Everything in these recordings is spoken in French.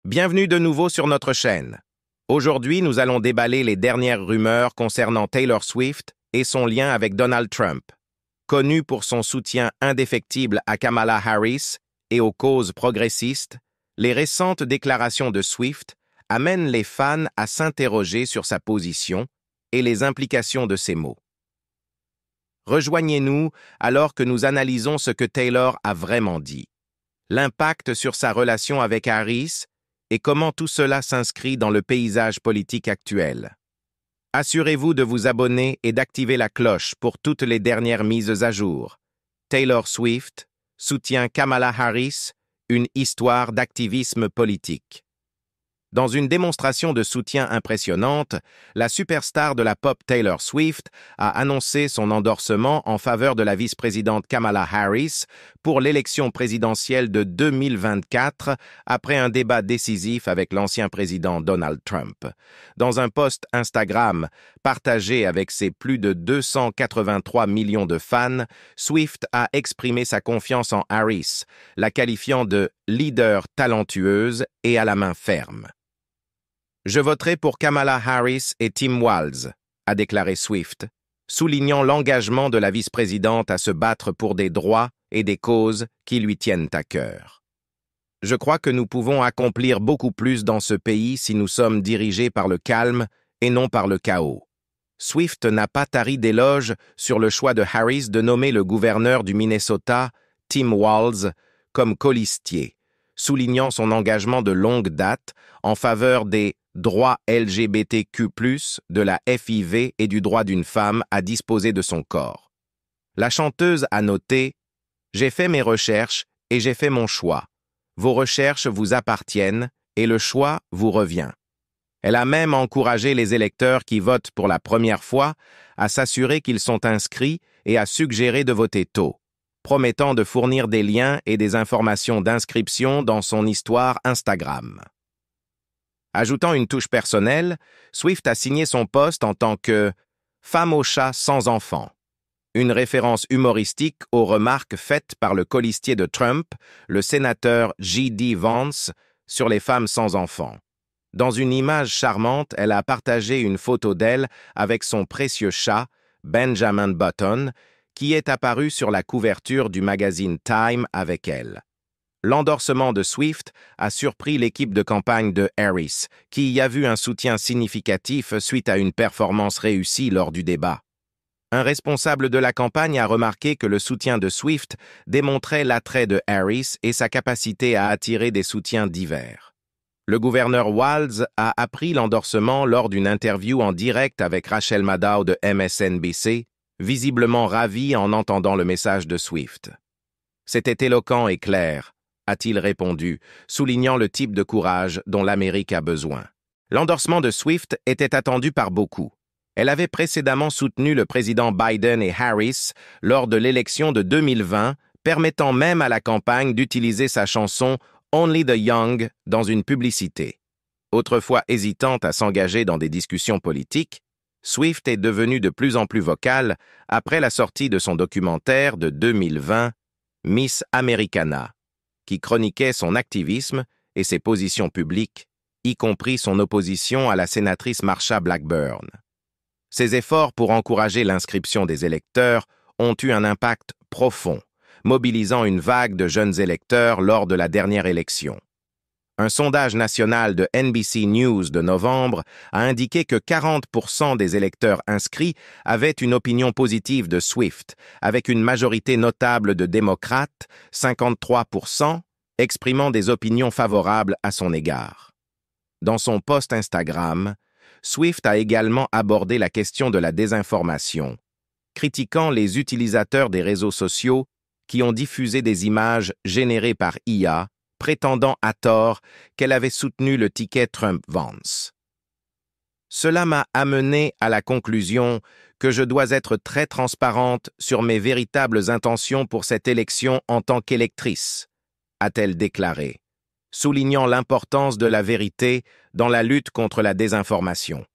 Bienvenue de nouveau sur notre chaîne. Aujourd'hui, nous allons déballer les dernières rumeurs concernant Taylor Swift et son lien avec Donald Trump. Connu pour son soutien indéfectible à Kamala Harris et aux causes progressistes, les récentes déclarations de Swift amènent les fans à s'interroger sur sa position et les implications de ses mots. Rejoignez-nous alors que nous analysons ce que Taylor a vraiment dit, l'impact sur sa relation avec Harris et comment tout cela s'inscrit dans le paysage politique actuel. Assurez-vous de vous abonner et d'activer la cloche pour toutes les dernières mises à jour. Taylor Swift soutient Kamala Harris, une histoire d'activisme politique. Dans une démonstration de soutien impressionnante, la superstar de la pop Taylor Swift a annoncé son endorsement en faveur de la vice-présidente Kamala Harris pour l'élection présidentielle de 2024 après un débat décisif avec l'ancien président Donald Trump. Dans un post Instagram partagé avec ses plus de 283 millions de fans, Swift a exprimé sa confiance en Harris, la qualifiant de « leader talentueuse et à la main ferme ». Je voterai pour Kamala Harris et Tim Walz, a déclaré Swift, soulignant l'engagement de la vice-présidente à se battre pour des droits et des causes qui lui tiennent à cœur. Je crois que nous pouvons accomplir beaucoup plus dans ce pays si nous sommes dirigés par le calme et non par le chaos. Swift n'a pas tari d'éloges sur le choix de Harris de nommer le gouverneur du Minnesota, Tim Walz, comme colistier, soulignant son engagement de longue date en faveur des droits LGBTQ+, de la FIV et du droit d'une femme à disposer de son corps. La chanteuse a noté « J'ai fait mes recherches et j'ai fait mon choix. Vos recherches vous appartiennent et le choix vous revient. » Elle a même encouragé les électeurs qui votent pour la première fois à s'assurer qu'ils sont inscrits et à suggérer de voter tôt, promettant de fournir des liens et des informations d'inscription dans son histoire Instagram. Ajoutant une touche personnelle, Swift a signé son poste en tant que « femme au chat sans enfant », une référence humoristique aux remarques faites par le colistier de Trump, le sénateur J.D. Vance, sur les femmes sans enfants. Dans une image charmante, elle a partagé une photo d'elle avec son précieux chat, Benjamin Button, qui est apparu sur la couverture du magazine Time avec elle. L'endorsement de Swift a surpris l'équipe de campagne de Harris, qui y a vu un soutien significatif suite à une performance réussie lors du débat. Un responsable de la campagne a remarqué que le soutien de Swift démontrait l'attrait de Harris et sa capacité à attirer des soutiens divers. Le gouverneur Walz a appris l'endorsement lors d'une interview en direct avec Rachel Maddow de MSNBC, visiblement ravi en entendant le message de Swift. « C'était éloquent et clair », a-t-il répondu, soulignant le type de courage dont l'Amérique a besoin. L'endorsement de Swift était attendu par beaucoup. Elle avait précédemment soutenu le président Biden et Harris lors de l'élection de 2020, permettant même à la campagne d'utiliser sa chanson « Only the Young » dans une publicité. Autrefois hésitante à s'engager dans des discussions politiques, Swift est devenue de plus en plus vocale après la sortie de son documentaire de 2020, Miss Americana, qui chroniquait son activisme et ses positions publiques, y compris son opposition à la sénatrice Marsha Blackburn. Ses efforts pour encourager l'inscription des électeurs ont eu un impact profond, mobilisant une vague de jeunes électeurs lors de la dernière élection. Un sondage national de NBC News de novembre a indiqué que 40% des électeurs inscrits avaient une opinion positive de Swift, avec une majorité notable de démocrates, 53%, exprimant des opinions favorables à son égard. Dans son post Instagram, Swift a également abordé la question de la désinformation, critiquant les utilisateurs des réseaux sociaux qui ont diffusé des images générées par IA, prétendant à tort qu'elle avait soutenu le ticket Trump-Vance. Cela m'a amené à la conclusion que je dois être très transparente sur mes véritables intentions pour cette élection en tant qu'électrice, a-t-elle déclaré, soulignant l'importance de la vérité dans la lutte contre la désinformation.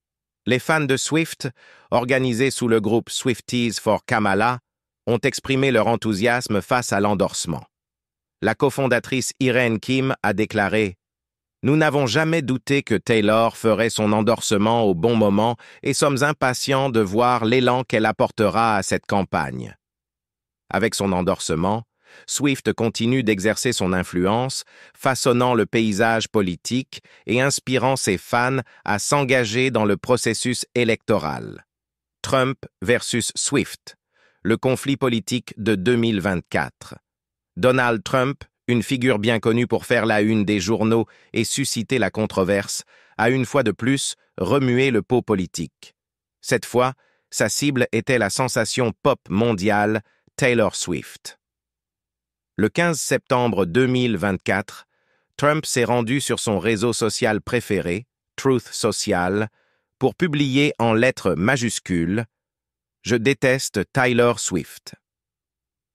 Les fans de Swift, organisés sous le groupe Swifties for Kamala, ont exprimé leur enthousiasme face à l'endorsement. La cofondatrice Irene Kim a déclaré Nous n'avons jamais douté que Taylor ferait son endorsement au bon moment et sommes impatients de voir l'élan qu'elle apportera à cette campagne. Avec son endorsement, Swift continue d'exercer son influence, façonnant le paysage politique et inspirant ses fans à s'engager dans le processus électoral. Trump versus Swift, le conflit politique de 2024. Donald Trump, une figure bien connue pour faire la une des journaux et susciter la controverse, a une fois de plus remué le pot politique. Cette fois, sa cible était la sensation pop mondiale Taylor Swift. Le 15 septembre 2024, Trump s'est rendu sur son réseau social préféré, Truth Social, pour publier en lettres majuscules « Je déteste Taylor Swift ».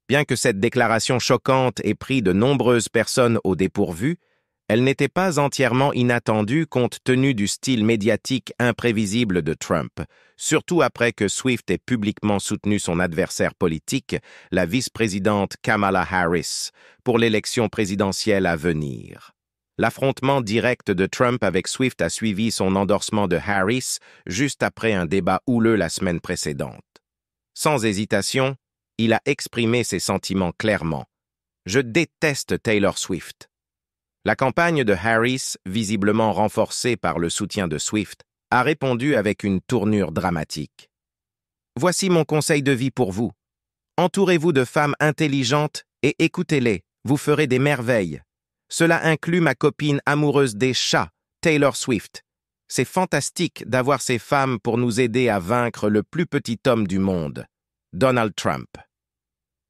Bien que cette déclaration choquante ait pris de nombreuses personnes au dépourvu, elle n'était pas entièrement inattendue compte tenu du style médiatique imprévisible de Trump, surtout après que Swift ait publiquement soutenu son adversaire politique, la vice-présidente Kamala Harris, pour l'élection présidentielle à venir. L'affrontement direct de Trump avec Swift a suivi son endorsement de Harris juste après un débat houleux la semaine précédente. Sans hésitation, il a exprimé ses sentiments clairement. « Je déteste Taylor Swift ». La campagne de Harris, visiblement renforcée par le soutien de Swift, a répondu avec une tournure dramatique. « Voici mon conseil de vie pour vous. Entourez-vous de femmes intelligentes et écoutez-les, vous ferez des merveilles. Cela inclut ma copine amoureuse des chats, Taylor Swift. C'est fantastique d'avoir ces femmes pour nous aider à vaincre le plus petit homme du monde, Donald Trump. »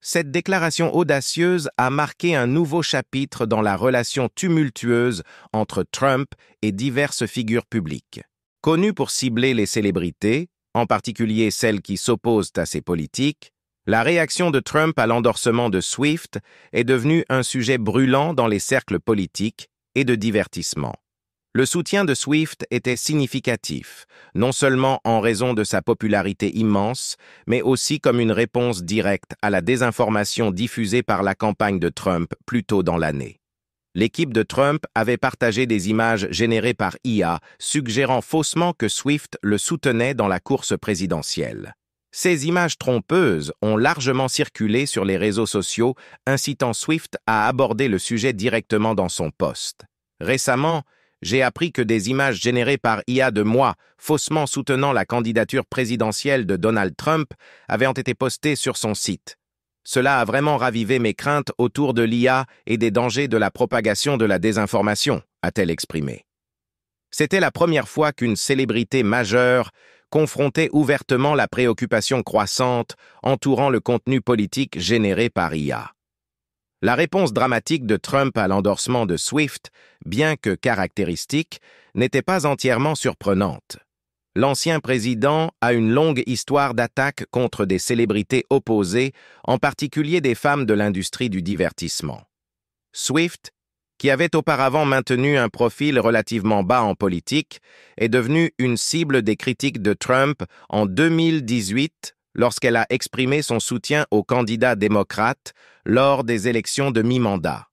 Cette déclaration audacieuse a marqué un nouveau chapitre dans la relation tumultueuse entre Trump et diverses figures publiques. Connu pour cibler les célébrités, en particulier celles qui s'opposent à ses politiques, la réaction de Trump à l'endorsement de Swift est devenue un sujet brûlant dans les cercles politiques et de divertissement. Le soutien de Swift était significatif, non seulement en raison de sa popularité immense, mais aussi comme une réponse directe à la désinformation diffusée par la campagne de Trump plus tôt dans l'année. L'équipe de Trump avait partagé des images générées par IA, suggérant faussement que Swift le soutenait dans la course présidentielle. Ces images trompeuses ont largement circulé sur les réseaux sociaux, incitant Swift à aborder le sujet directement dans son post. Récemment, j'ai appris que des images générées par IA de moi, faussement soutenant la candidature présidentielle de Donald Trump, avaient été postées sur son site. Cela a vraiment ravivé mes craintes autour de l'IA et des dangers de la propagation de la désinformation, a-t-elle exprimé. C'était la première fois qu'une célébrité majeure confrontait ouvertement la préoccupation croissante entourant le contenu politique généré par IA. La réponse dramatique de Trump à l'endorsement de Swift, bien que caractéristique, n'était pas entièrement surprenante. L'ancien président a une longue histoire d'attaques contre des célébrités opposées, en particulier des femmes de l'industrie du divertissement. Swift, qui avait auparavant maintenu un profil relativement bas en politique, est devenue une cible des critiques de Trump en 2018 lorsqu'elle a exprimé son soutien aux candidats démocrates lors des élections de mi-mandat.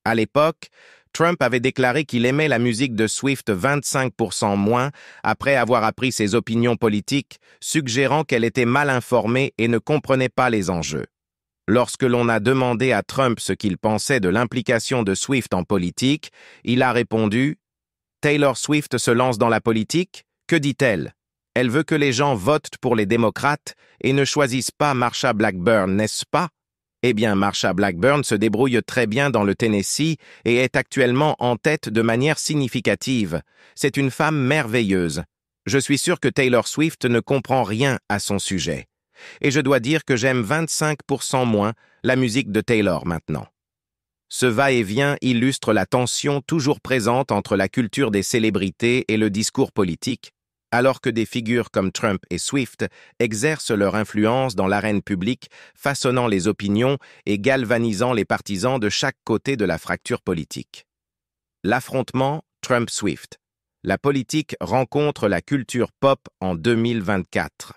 À l'époque, Trump avait déclaré qu'il aimait la musique de Swift 25% moins après avoir appris ses opinions politiques, suggérant qu'elle était mal informée et ne comprenait pas les enjeux. Lorsque l'on a demandé à Trump ce qu'il pensait de l'implication de Swift en politique, il a répondu « Taylor Swift se lance dans la politique? Que dit-elle? Elle veut que les gens votent pour les démocrates et ne choisissent pas Marsha Blackburn, n'est-ce pas? Eh bien, Marsha Blackburn se débrouille très bien dans le Tennessee et est actuellement en tête de manière significative. C'est une femme merveilleuse. Je suis sûr que Taylor Swift ne comprend rien à son sujet. Et je dois dire que j'aime 25% moins la musique de Taylor maintenant. » Ce va-et-vient illustre la tension toujours présente entre la culture des célébrités et le discours politique, alors que des figures comme Trump et Swift exercent leur influence dans l'arène publique, façonnant les opinions et galvanisant les partisans de chaque côté de la fracture politique. L'affrontement Trump-Swift. La politique rencontre la culture pop en 2024.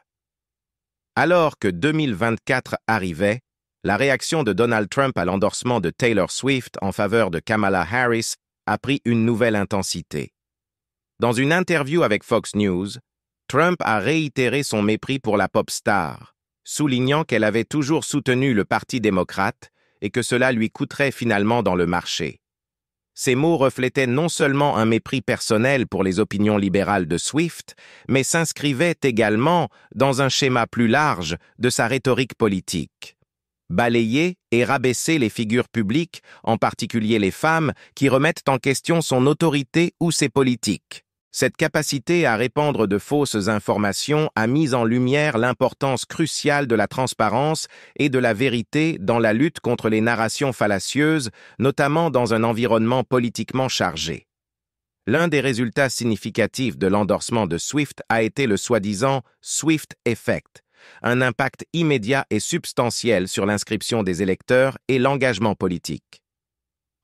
Alors que 2024 arrivait, la réaction de Donald Trump à l'endorsement de Taylor Swift en faveur de Kamala Harris a pris une nouvelle intensité. Dans une interview avec Fox News, Trump a réitéré son mépris pour la pop star, soulignant qu'elle avait toujours soutenu le Parti démocrate et que cela lui coûterait finalement dans le marché. Ces mots reflétaient non seulement un mépris personnel pour les opinions libérales de Swift, mais s'inscrivaient également dans un schéma plus large de sa rhétorique politique. Balayer et rabaisser les figures publiques, en particulier les femmes, qui remettent en question son autorité ou ses politiques. Cette capacité à répandre de fausses informations a mis en lumière l'importance cruciale de la transparence et de la vérité dans la lutte contre les narrations fallacieuses, notamment dans un environnement politiquement chargé. L'un des résultats significatifs de l'endorsement de Swift a été le soi-disant Swift Effect, un impact immédiat et substantiel sur l'inscription des électeurs et l'engagement politique.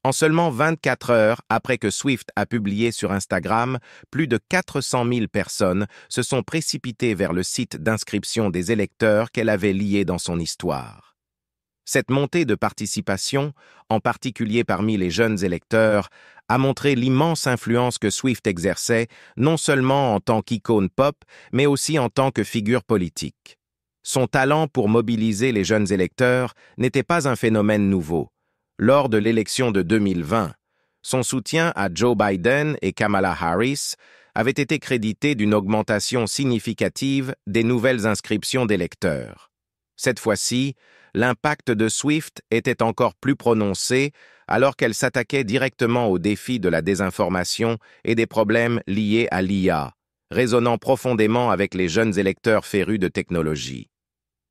En seulement 24 heures après que Swift a publié sur Instagram, plus de 400 000 personnes se sont précipitées vers le site d'inscription des électeurs qu'elle avait lié dans son histoire. Cette montée de participation, en particulier parmi les jeunes électeurs, a montré l'immense influence que Swift exerçait, non seulement en tant qu'icône pop, mais aussi en tant que figure politique. Son talent pour mobiliser les jeunes électeurs n'était pas un phénomène nouveau. Lors de l'élection de 2020, son soutien à Joe Biden et Kamala Harris avait été crédité d'une augmentation significative des nouvelles inscriptions d'électeurs. Cette fois-ci, l'impact de Swift était encore plus prononcé alors qu'elle s'attaquait directement aux défis de la désinformation et des problèmes liés à l'IA, résonnant profondément avec les jeunes électeurs férus de technologie.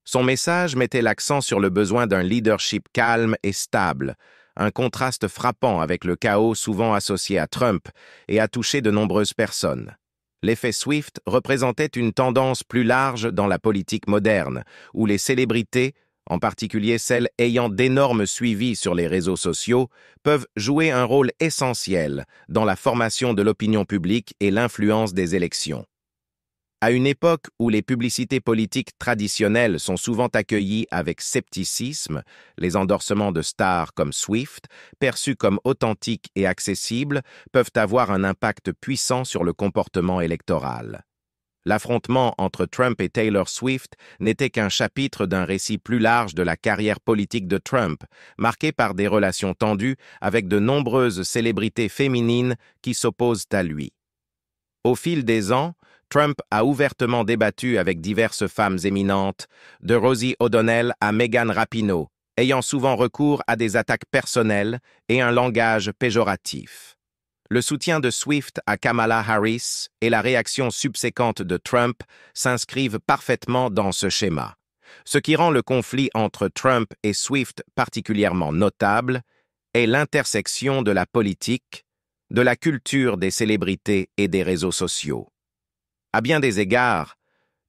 Son message mettait l'accent sur le besoin d'un leadership calme et stable, un contraste frappant avec le chaos souvent associé à Trump et a touché de nombreuses personnes. L'effet Swift représentait une tendance plus large dans la politique moderne, où les célébrités, en particulier celles ayant d'énormes suivis sur les réseaux sociaux, peuvent jouer un rôle essentiel dans la formation de l'opinion publique et l'influence des élections. À une époque où les publicités politiques traditionnelles sont souvent accueillies avec scepticisme, les endorsements de stars comme Swift, perçus comme authentiques et accessibles, peuvent avoir un impact puissant sur le comportement électoral. L'affrontement entre Trump et Taylor Swift n'était qu'un chapitre d'un récit plus large de la carrière politique de Trump, marqué par des relations tendues avec de nombreuses célébrités féminines qui s'opposent à lui. Au fil des ans, Trump a ouvertement débattu avec diverses femmes éminentes, de Rosie O'Donnell à Megan Rapinoe, ayant souvent recours à des attaques personnelles et un langage péjoratif. Le soutien de Swift à Kamala Harris et la réaction subséquente de Trump s'inscrivent parfaitement dans ce schéma. Ce qui rend le conflit entre Trump et Swift particulièrement notable est l'intersection de la politique, de la culture des célébrités et des réseaux sociaux. À bien des égards,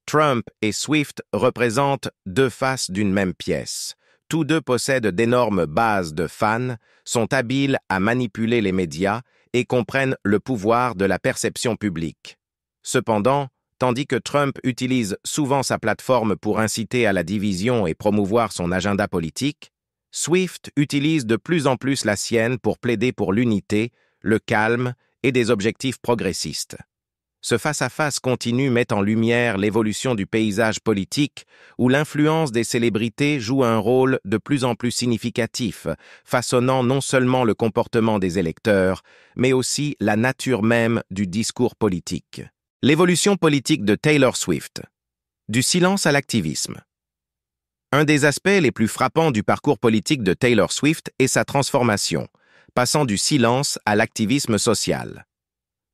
Trump et Swift représentent deux faces d'une même pièce. Tous deux possèdent d'énormes bases de fans, sont habiles à manipuler les médias et comprennent le pouvoir de la perception publique. Cependant, tandis que Trump utilise souvent sa plateforme pour inciter à la division et promouvoir son agenda politique, Swift utilise de plus en plus la sienne pour plaider pour l'unité, le calme et des objectifs progressistes. Ce face-à-face continu met en lumière l'évolution du paysage politique où l'influence des célébrités joue un rôle de plus en plus significatif, façonnant non seulement le comportement des électeurs, mais aussi la nature même du discours politique. L'évolution politique de Taylor Swift. Du silence à l'activisme. Un des aspects les plus frappants du parcours politique de Taylor Swift est sa transformation, passant du silence à l'activisme social.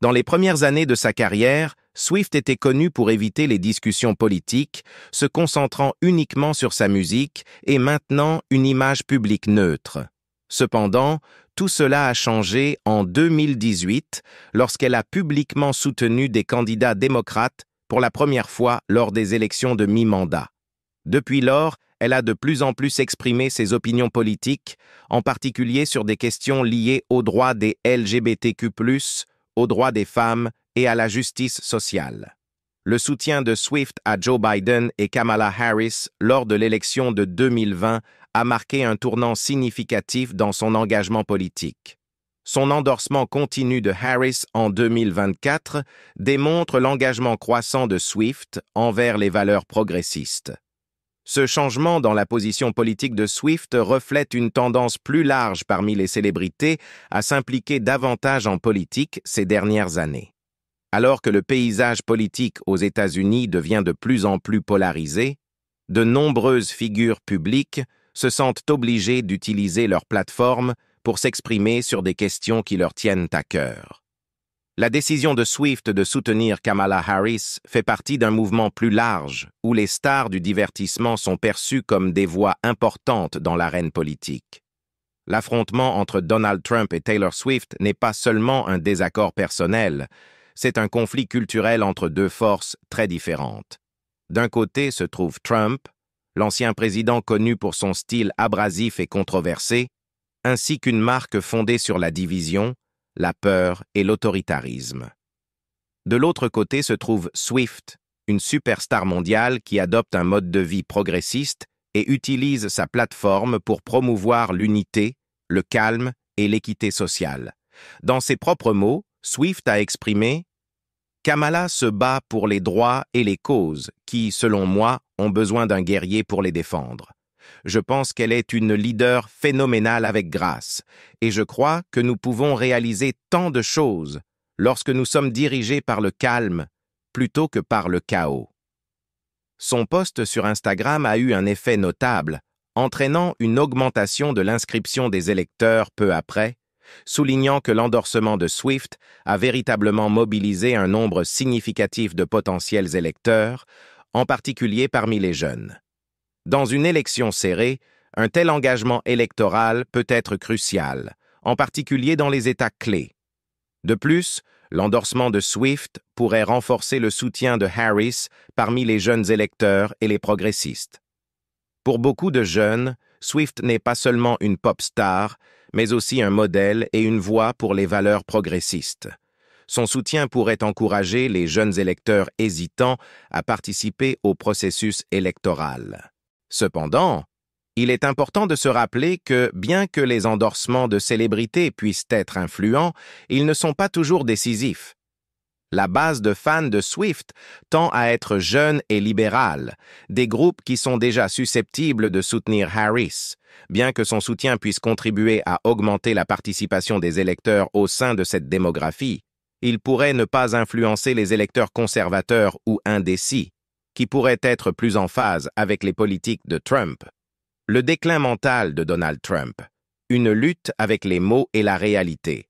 Dans les premières années de sa carrière, Swift était connu pour éviter les discussions politiques, se concentrant uniquement sur sa musique et maintenant une image publique neutre. Cependant, tout cela a changé en 2018 lorsqu'elle a publiquement soutenu des candidats démocrates pour la première fois lors des élections de mi-mandat. Depuis lors, elle a de plus en plus exprimé ses opinions politiques, en particulier sur des questions liées aux droits des LGBTQ+, aux droits des femmes et à la justice sociale. Le soutien de Swift à Joe Biden et Kamala Harris lors de l'élection de 2020 a marqué un tournant significatif dans son engagement politique. Son endorsement continu de Harris en 2024 démontre l'engagement croissant de Swift envers les valeurs progressistes. Ce changement dans la position politique de Swift reflète une tendance plus large parmi les célébrités à s'impliquer davantage en politique ces dernières années. Alors que le paysage politique aux États-Unis devient de plus en plus polarisé, de nombreuses figures publiques se sentent obligées d'utiliser leur plateforme pour s'exprimer sur des questions qui leur tiennent à cœur. La décision de Swift de soutenir Kamala Harris fait partie d'un mouvement plus large où les stars du divertissement sont perçues comme des voix importantes dans l'arène politique. L'affrontement entre Donald Trump et Taylor Swift n'est pas seulement un désaccord personnel, c'est un conflit culturel entre deux forces très différentes. D'un côté se trouve Trump, l'ancien président connu pour son style abrasif et controversé, ainsi qu'une marque fondée sur la division, la peur et l'autoritarisme. De l'autre côté se trouve Swift, une superstar mondiale qui adopte un mode de vie progressiste et utilise sa plateforme pour promouvoir l'unité, le calme et l'équité sociale. Dans ses propres mots, Swift a exprimé « Kamala se bat pour les droits et les causes qui, selon moi, ont besoin d'un guerrier pour les défendre. Je pense qu'elle est une leader phénoménale avec grâce, et je crois que nous pouvons réaliser tant de choses lorsque nous sommes dirigés par le calme plutôt que par le chaos. » Son post sur Instagram a eu un effet notable, entraînant une augmentation de l'inscription des électeurs peu après, soulignant que l'endorsement de Swift a véritablement mobilisé un nombre significatif de potentiels électeurs, en particulier parmi les jeunes. Dans une élection serrée, un tel engagement électoral peut être crucial, en particulier dans les États clés. De plus, l'endorsement de Swift pourrait renforcer le soutien de Harris parmi les jeunes électeurs et les progressistes. Pour beaucoup de jeunes, Swift n'est pas seulement une pop star, mais aussi un modèle et une voix pour les valeurs progressistes. Son soutien pourrait encourager les jeunes électeurs hésitants à participer au processus électoral. Cependant, il est important de se rappeler que, bien que les endorsements de célébrités puissent être influents, ils ne sont pas toujours décisifs. La base de fans de Swift tend à être jeune et libérale, des groupes qui sont déjà susceptibles de soutenir Harris. Bien que son soutien puisse contribuer à augmenter la participation des électeurs au sein de cette démographie, il pourrait ne pas influencer les électeurs conservateurs ou indécis, qui pourraient être plus en phase avec les politiques de Trump. Le déclin mental de Donald Trump, une lutte avec les mots et la réalité.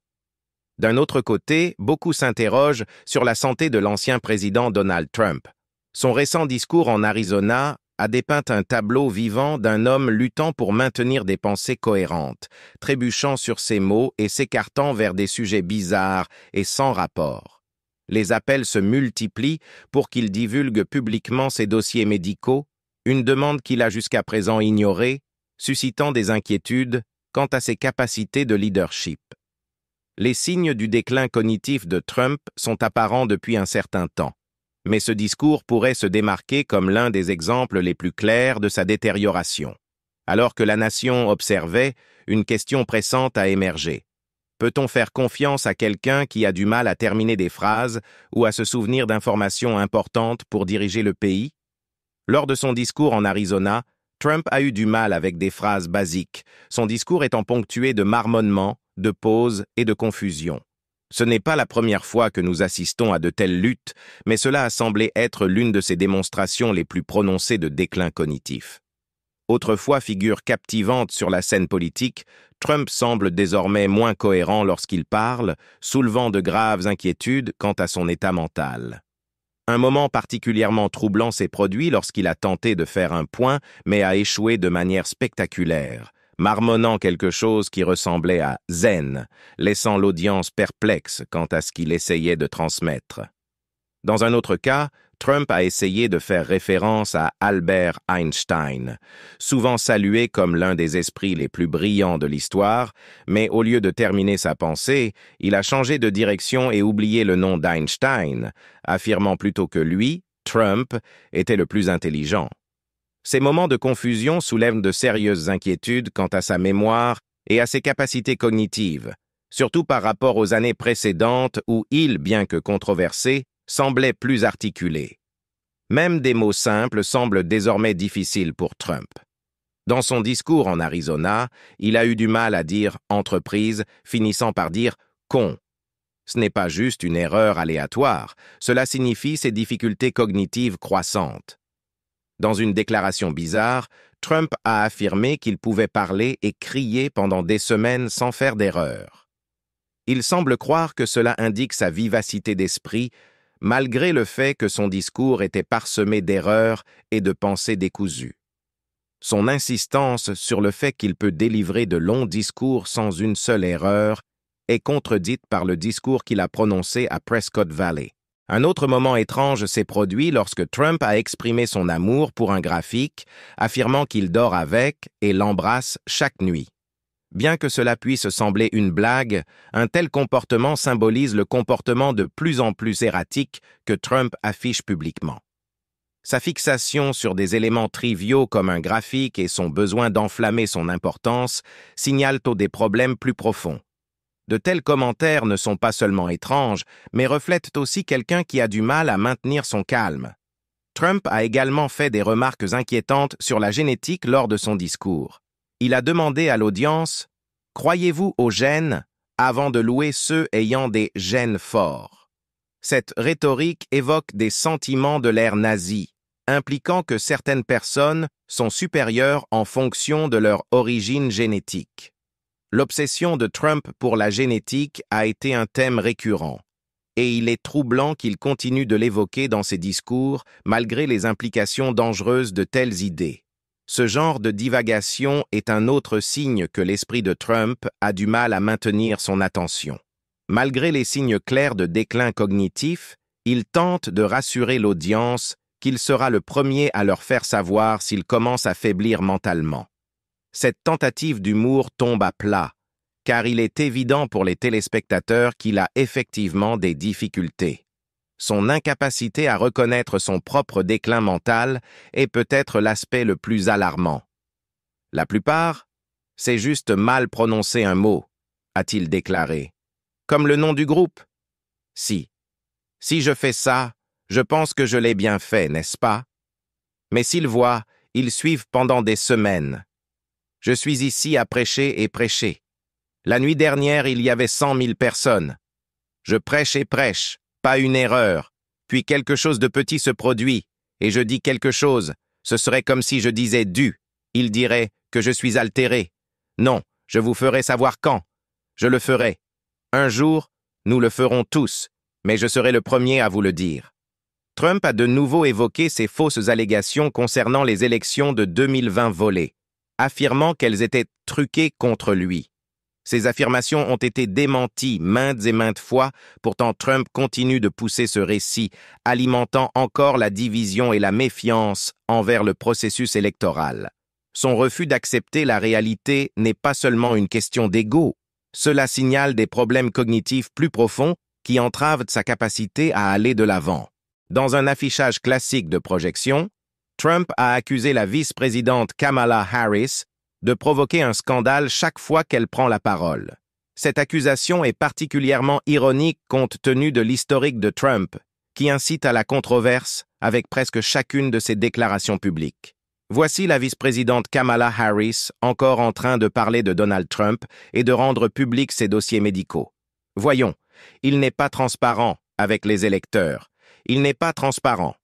D'un autre côté, beaucoup s'interrogent sur la santé de l'ancien président Donald Trump. Son récent discours en Arizona a dépeint un tableau vivant d'un homme luttant pour maintenir des pensées cohérentes, trébuchant sur ses mots et s'écartant vers des sujets bizarres et sans rapport. Les appels se multiplient pour qu'il divulgue publiquement ses dossiers médicaux, une demande qu'il a jusqu'à présent ignorée, suscitant des inquiétudes quant à ses capacités de leadership. Les signes du déclin cognitif de Trump sont apparents depuis un certain temps, mais ce discours pourrait se démarquer comme l'un des exemples les plus clairs de sa détérioration. Alors que la nation observait, une question pressante a émergé. Peut-on faire confiance à quelqu'un qui a du mal à terminer des phrases ou à se souvenir d'informations importantes pour diriger le pays? Lors de son discours en Arizona, Trump a eu du mal avec des phrases basiques, son discours étant ponctué de marmonnements, de pauses et de confusion. Ce n'est pas la première fois que nous assistons à de telles luttes, mais cela a semblé être l'une de ses démonstrations les plus prononcées de déclin cognitif. Autrefois figure captivante sur la scène politique, Trump semble désormais moins cohérent lorsqu'il parle, soulevant de graves inquiétudes quant à son état mental. Un moment particulièrement troublant s'est produit lorsqu'il a tenté de faire un point, mais a échoué de manière spectaculaire, marmonnant quelque chose qui ressemblait à « zen », laissant l'audience perplexe quant à ce qu'il essayait de transmettre. Dans un autre cas, Trump a essayé de faire référence à Albert Einstein, souvent salué comme l'un des esprits les plus brillants de l'histoire, mais au lieu de terminer sa pensée, il a changé de direction et oublié le nom d'Einstein, affirmant plutôt que lui, Trump, était le plus intelligent. Ces moments de confusion soulèvent de sérieuses inquiétudes quant à sa mémoire et à ses capacités cognitives, surtout par rapport aux années précédentes où il, bien que controversé, semblait plus articulé. Même des mots simples semblent désormais difficiles pour Trump. Dans son discours en Arizona, il a eu du mal à dire « entreprise », finissant par dire « con ». Ce n'est pas juste une erreur aléatoire, cela signifie ses difficultés cognitives croissantes. Dans une déclaration bizarre, Trump a affirmé qu'il pouvait parler et crier pendant des semaines sans faire d'erreur. Il semble croire que cela indique sa vivacité d'esprit, malgré le fait que son discours était parsemé d'erreurs et de pensées décousues. Son insistance sur le fait qu'il peut délivrer de longs discours sans une seule erreur est contredite par le discours qu'il a prononcé à Prescott Valley. Un autre moment étrange s'est produit lorsque Trump a exprimé son amour pour un graphique, affirmant qu'il dort avec et l'embrasse chaque nuit. Bien que cela puisse sembler une blague, un tel comportement symbolise le comportement de plus en plus erratique que Trump affiche publiquement. Sa fixation sur des éléments triviaux comme un graphique et son besoin d'enflammer son importance signalent des problèmes plus profonds. De tels commentaires ne sont pas seulement étranges, mais reflètent aussi quelqu'un qui a du mal à maintenir son calme. Trump a également fait des remarques inquiétantes sur la génétique lors de son discours. Il a demandé à l'audience « Croyez-vous aux gènes ?» avant de louer ceux ayant des gènes forts. Cette rhétorique évoque des sentiments de l'ère nazie, impliquant que certaines personnes sont supérieures en fonction de leur origine génétique. L'obsession de Trump pour la génétique a été un thème récurrent, et il est troublant qu'il continue de l'évoquer dans ses discours malgré les implications dangereuses de telles idées. Ce genre de divagation est un autre signe que l'esprit de Trump a du mal à maintenir son attention. Malgré les signes clairs de déclin cognitif, il tente de rassurer l'audience qu'il sera le premier à leur faire savoir s'il commence à faiblir mentalement. Cette tentative d'humour tombe à plat, car il est évident pour les téléspectateurs qu'il a effectivement des difficultés. Son incapacité à reconnaître son propre déclin mental est peut-être l'aspect le plus alarmant. La plupart, c'est juste mal prononcer un mot, a-t-il déclaré. Comme le nom du groupe. Si je fais ça, je pense que je l'ai bien fait, n'est-ce pas? Mais s'ils voient, ils suivent pendant des semaines. Je suis ici à prêcher et prêcher. La nuit dernière, il y avait 100 000 personnes. Je prêche et prêche, pas une erreur. Puis quelque chose de petit se produit, et je dis quelque chose. Ce serait comme si je disais « du ». Il dirait que je suis altéré. Non, je vous ferai savoir quand. Je le ferai. Un jour, nous le ferons tous, mais je serai le premier à vous le dire. Trump a de nouveau évoqué ces fausses allégations concernant les élections de 2020 volées, affirmant qu'elles étaient truquées contre lui. Ces affirmations ont été démenties maintes et maintes fois, pourtant Trump continue de pousser ce récit, alimentant encore la division et la méfiance envers le processus électoral. Son refus d'accepter la réalité n'est pas seulement une question d'ego, cela signale des problèmes cognitifs plus profonds qui entravent sa capacité à aller de l'avant. Dans un affichage classique de projection, Trump a accusé la vice-présidente Kamala Harris de provoquer un scandale chaque fois qu'elle prend la parole. Cette accusation est particulièrement ironique compte tenu de l'historique de Trump, qui incite à la controverse avec presque chacune de ses déclarations publiques. Voici la vice-présidente Kamala Harris encore en train de parler de Donald Trump et de rendre publics ses dossiers médicaux. Voyons, il n'est pas transparent avec les électeurs. Il n'est pas transparent.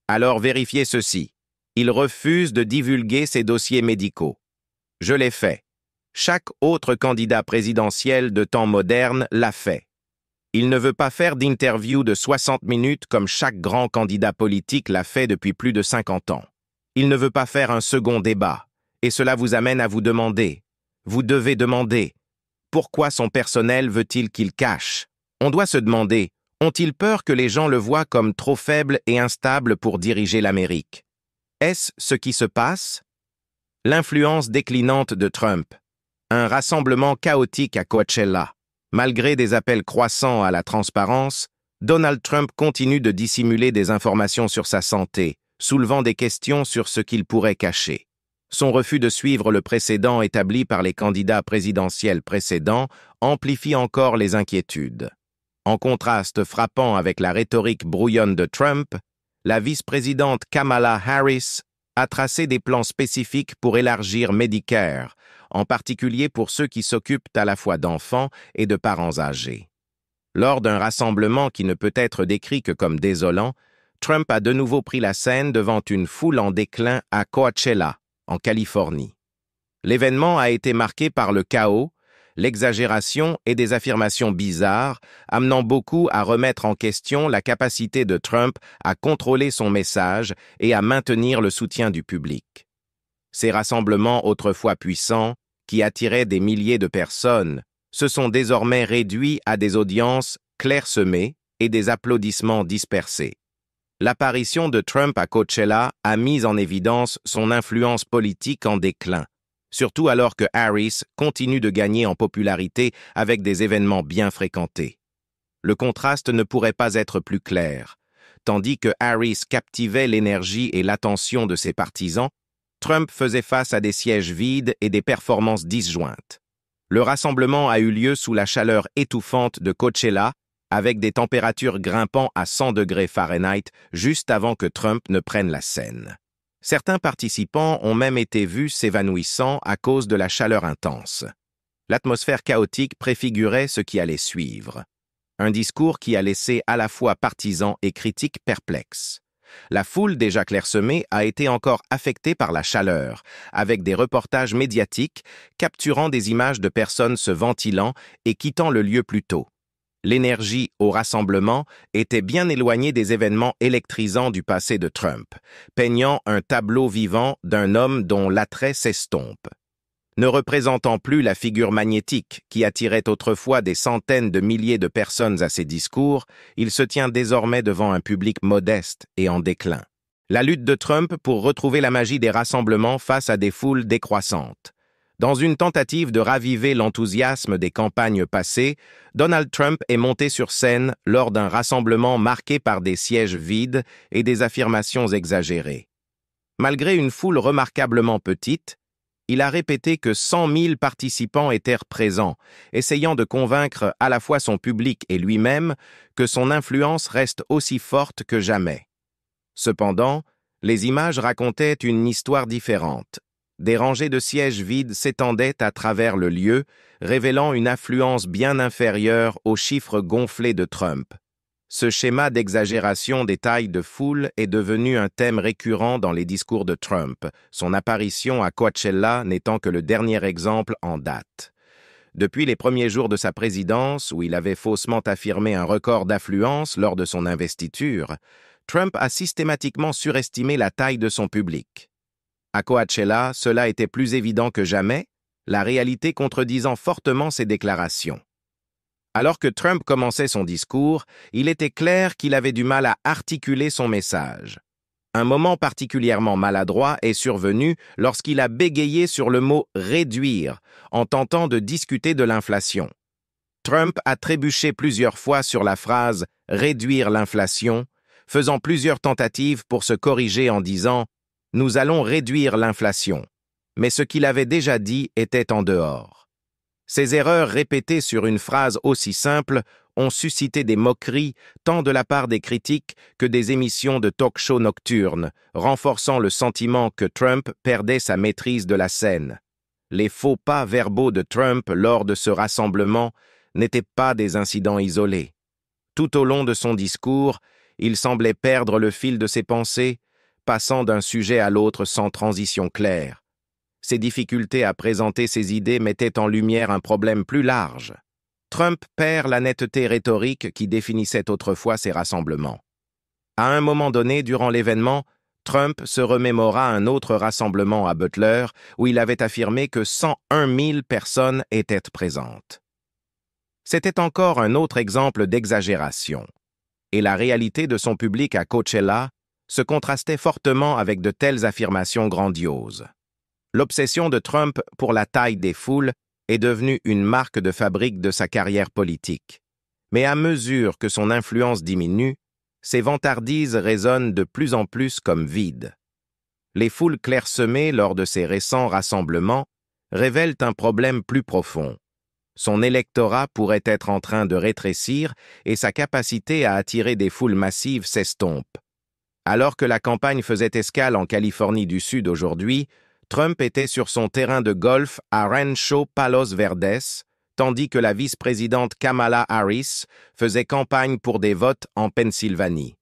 Alors vérifiez ceci. Il refuse de divulguer ses dossiers médicaux. Je l'ai fait. Chaque autre candidat présidentiel de temps moderne l'a fait. Il ne veut pas faire d'interview de 60 minutes comme chaque grand candidat politique l'a fait depuis plus de 50 ans. Il ne veut pas faire un second débat, et cela vous amène à vous demander. Vous devez demander. Pourquoi son personnel veut-il qu'il cache? On doit se demander, ont-ils peur que les gens le voient comme trop faible et instable pour diriger l'Amérique? Est-ce ce qui se passe? L'influence déclinante de Trump. Un rassemblement chaotique à Coachella. Malgré des appels croissants à la transparence, Donald Trump continue de dissimuler des informations sur sa santé, soulevant des questions sur ce qu'il pourrait cacher. Son refus de suivre le précédent établi par les candidats présidentiels précédents amplifie encore les inquiétudes. En contraste frappant avec la rhétorique brouillonne de Trump, la vice-présidente Kamala Harris a tracé des plans spécifiques pour élargir Medicare, en particulier pour ceux qui s'occupent à la fois d'enfants et de parents âgés. Lors d'un rassemblement qui ne peut être décrit que comme désolant, Trump a de nouveau pris la scène devant une foule en déclin à Coachella, en Californie. L'événement a été marqué par le chaos, l'exagération et des affirmations bizarres, amenant beaucoup à remettre en question la capacité de Trump à contrôler son message et à maintenir le soutien du public. Ces rassemblements autrefois puissants, qui attiraient des milliers de personnes, se sont désormais réduits à des audiences clairsemées et des applaudissements dispersés. L'apparition de Trump à Coachella a mis en évidence son influence politique en déclin, surtout alors que Harris continue de gagner en popularité avec des événements bien fréquentés. Le contraste ne pourrait pas être plus clair. Tandis que Harris captivait l'énergie et l'attention de ses partisans, Trump faisait face à des sièges vides et des performances disjointes. Le rassemblement a eu lieu sous la chaleur étouffante de Coachella, avec des températures grimpant à 100 degrés Fahrenheit juste avant que Trump ne prenne la scène. Certains participants ont même été vus s'évanouissant à cause de la chaleur intense. L'atmosphère chaotique préfigurait ce qui allait suivre. Un discours qui a laissé à la fois partisans et critiques perplexes. La foule déjà clairsemée a été encore affectée par la chaleur, avec des reportages médiatiques capturant des images de personnes se ventilant et quittant le lieu plus tôt. L'énergie au rassemblement était bien éloignée des événements électrisants du passé de Trump, peignant un tableau vivant d'un homme dont l'attrait s'estompe. Ne représentant plus la figure magnétique qui attirait autrefois des centaines de milliers de personnes à ses discours, il se tient désormais devant un public modeste et en déclin. La lutte de Trump pour retrouver la magie des rassemblements face à des foules décroissantes. Dans une tentative de raviver l'enthousiasme des campagnes passées, Donald Trump est monté sur scène lors d'un rassemblement marqué par des sièges vides et des affirmations exagérées. Malgré une foule remarquablement petite, il a répété que 100 000 participants étaient présents, essayant de convaincre à la fois son public et lui-même que son influence reste aussi forte que jamais. Cependant, les images racontaient une histoire différente. Des rangées de sièges vides s'étendaient à travers le lieu, révélant une affluence bien inférieure aux chiffres gonflés de Trump. Ce schéma d'exagération des tailles de foule est devenu un thème récurrent dans les discours de Trump, son apparition à Coachella n'étant que le dernier exemple en date. Depuis les premiers jours de sa présidence, où il avait faussement affirmé un record d'affluence lors de son investiture, Trump a systématiquement surestimé la taille de son public. À Coachella, cela était plus évident que jamais, la réalité contredisant fortement ses déclarations. Alors que Trump commençait son discours, il était clair qu'il avait du mal à articuler son message. Un moment particulièrement maladroit est survenu lorsqu'il a bégayé sur le mot « réduire » en tentant de discuter de l'inflation. Trump a trébuché plusieurs fois sur la phrase « réduire l'inflation », faisant plusieurs tentatives pour se corriger en disant « nous allons réduire l'inflation », mais ce qu'il avait déjà dit était en dehors. Ces erreurs répétées sur une phrase aussi simple ont suscité des moqueries tant de la part des critiques que des émissions de talk-show nocturnes, renforçant le sentiment que Trump perdait sa maîtrise de la scène. Les faux pas verbaux de Trump lors de ce rassemblement n'étaient pas des incidents isolés. Tout au long de son discours, il semblait perdre le fil de ses pensées, passant d'un sujet à l'autre sans transition claire. Ses difficultés à présenter ses idées mettaient en lumière un problème plus large. Trump perd la netteté rhétorique qui définissait autrefois ses rassemblements. À un moment donné, durant l'événement, Trump se remémora un autre rassemblement à Butler où il avait affirmé que 101 000 personnes étaient présentes. C'était encore un autre exemple d'exagération. Et la réalité de son public à Coachella se contrastait fortement avec de telles affirmations grandioses. L'obsession de Trump pour la taille des foules est devenue une marque de fabrique de sa carrière politique. Mais à mesure que son influence diminue, ses vantardises résonnent de plus en plus comme vides. Les foules clairsemées lors de ces récents rassemblements révèlent un problème plus profond. Son électorat pourrait être en train de rétrécir et sa capacité à attirer des foules massives s'estompe. Alors que la campagne faisait escale en Californie du Sud aujourd'hui, Trump était sur son terrain de golf à Rancho Palos Verdes, tandis que la vice-présidente Kamala Harris faisait campagne pour des votes en Pennsylvanie.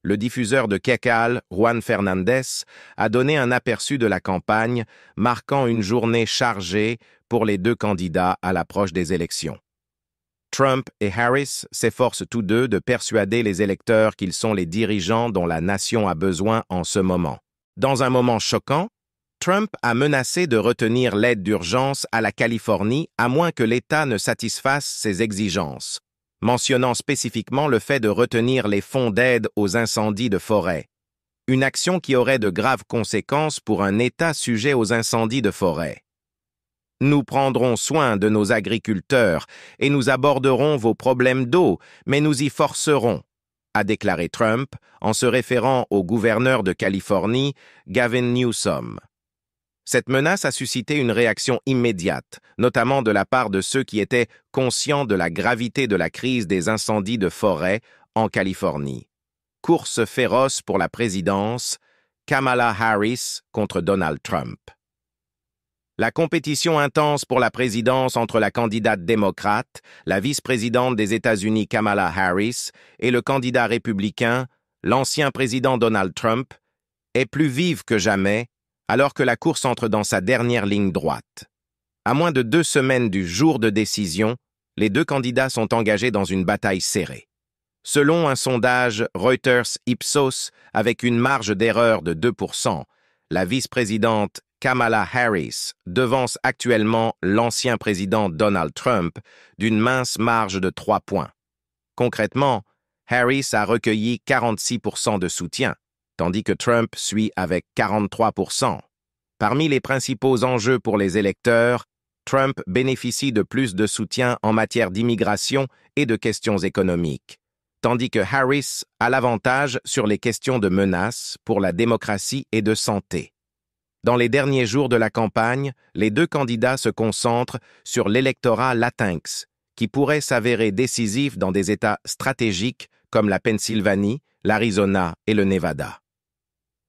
Le diffuseur de Kekal, Juan Fernandez, a donné un aperçu de la campagne, marquant une journée chargée pour les deux candidats à l'approche des élections. Trump et Harris s'efforcent tous deux de persuader les électeurs qu'ils sont les dirigeants dont la nation a besoin en ce moment. Dans un moment choquant, Trump a menacé de retenir l'aide d'urgence à la Californie à moins que l'État ne satisfasse ses exigences, mentionnant spécifiquement le fait de retenir les fonds d'aide aux incendies de forêt, une action qui aurait de graves conséquences pour un État sujet aux incendies de forêt. Nous prendrons soin de nos agriculteurs et nous aborderons vos problèmes d'eau, mais nous y forcerons, a déclaré Trump en se référant au gouverneur de Californie, Gavin Newsom. Cette menace a suscité une réaction immédiate, notamment de la part de ceux qui étaient conscients de la gravité de la crise des incendies de forêt en Californie. Course féroce pour la présidence, Kamala Harris contre Donald Trump. La compétition intense pour la présidence entre la candidate démocrate, la vice-présidente des États-Unis Kamala Harris, et le candidat républicain, l'ancien président Donald Trump, est plus vive que jamais, alors que la course entre dans sa dernière ligne droite. À moins de 2 semaines du jour de décision, les deux candidats sont engagés dans une bataille serrée. Selon un sondage Reuters Ipsos avec une marge d'erreur de 2%, la vice-présidente Kamala Harris devance actuellement l'ancien président Donald Trump d'une mince marge de 3 points. Concrètement, Harris a recueilli 46% de soutien, tandis que Trump suit avec 43%. Parmi les principaux enjeux pour les électeurs, Trump bénéficie de plus de soutien en matière d'immigration et de questions économiques, tandis que Harris a l'avantage sur les questions de menaces pour la démocratie et de santé. Dans les derniers jours de la campagne, les deux candidats se concentrent sur l'électorat latinx, qui pourrait s'avérer décisif dans des États stratégiques comme la Pennsylvanie, l'Arizona et le Nevada.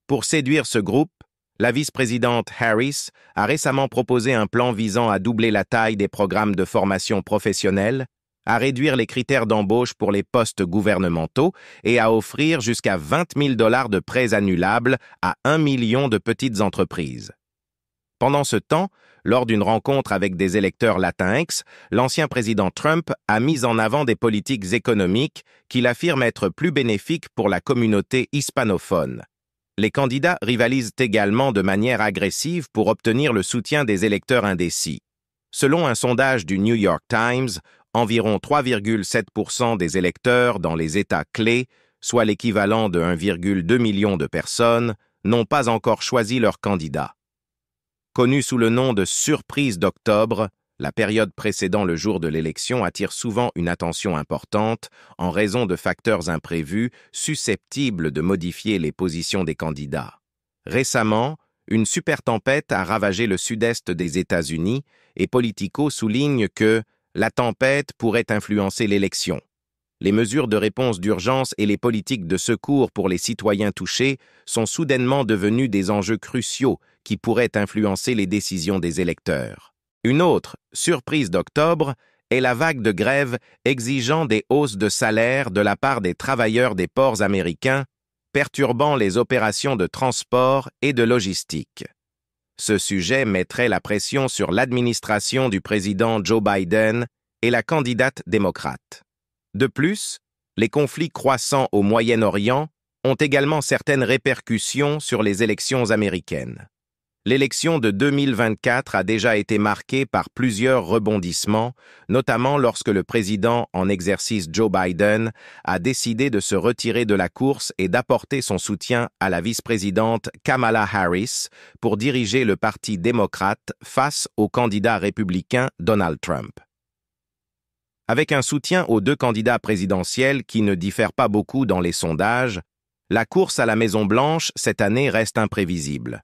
Pour séduire ce groupe, la vice-présidente Harris a récemment proposé un plan visant à doubler la taille des programmes de formation professionnelle, à réduire les critères d'embauche pour les postes gouvernementaux et à offrir jusqu'à 20 000 $ de prêts annulables à 1 million de petites entreprises. Pendant ce temps, lors d'une rencontre avec des électeurs latinx, l'ancien président Trump a mis en avant des politiques économiques qu'il affirme être plus bénéfiques pour la communauté hispanophone. Les candidats rivalisent également de manière agressive pour obtenir le soutien des électeurs indécis. Selon un sondage du New York Times, environ 3,7% des électeurs dans les États clés, soit l'équivalent de 1,2 million de personnes, n'ont pas encore choisi leur candidat. Connue sous le nom de surprise d'octobre, la période précédant le jour de l'élection attire souvent une attention importante en raison de facteurs imprévus susceptibles de modifier les positions des candidats. Récemment, une supertempête a ravagé le sud-est des États-Unis et Politico souligne que la tempête pourrait influencer l'élection. Les mesures de réponse d'urgence et les politiques de secours pour les citoyens touchés sont soudainement devenus des enjeux cruciaux qui pourraient influencer les décisions des électeurs. Une autre surprise d'octobre est la vague de grève exigeant des hausses de salaire de la part des travailleurs des ports américains, perturbant les opérations de transport et de logistique. Ce sujet mettrait la pression sur l'administration du président Joe Biden et la candidate démocrate. De plus, les conflits croissants au Moyen-Orient ont également certaines répercussions sur les élections américaines. L'élection de 2024 a déjà été marquée par plusieurs rebondissements, notamment lorsque le président en exercice Joe Biden a décidé de se retirer de la course et d'apporter son soutien à la vice-présidente Kamala Harris pour diriger le Parti démocrate face au candidat républicain Donald Trump. Avec un soutien aux deux candidats présidentiels qui ne diffèrent pas beaucoup dans les sondages, La course à la Maison-Blanche cette année reste imprévisible.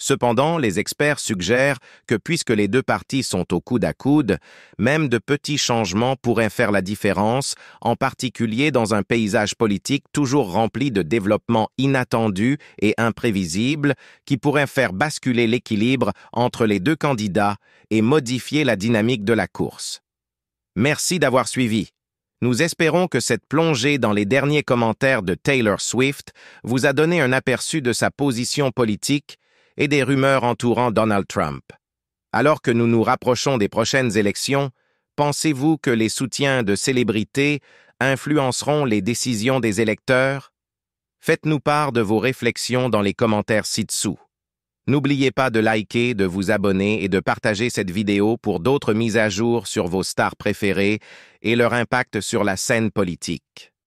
Cependant, les experts suggèrent que puisque les deux partis sont au coude à coude, même de petits changements pourraient faire la différence, en particulier dans un paysage politique toujours rempli de développements inattendus et imprévisibles qui pourraient faire basculer l'équilibre entre les deux candidats et modifier la dynamique de la course. Merci d'avoir suivi. Nous espérons que cette plongée dans les derniers commentaires de Taylor Swift vous a donné un aperçu de sa position politique et des rumeurs entourant Donald Trump. Alors que nous nous rapprochons des prochaines élections, pensez-vous que les soutiens de célébrités influenceront les décisions des électeurs? Faites-nous part de vos réflexions dans les commentaires ci-dessous. N'oubliez pas de liker, de vous abonner et de partager cette vidéo pour d'autres mises à jour sur vos stars préférées et leur impact sur la scène politique.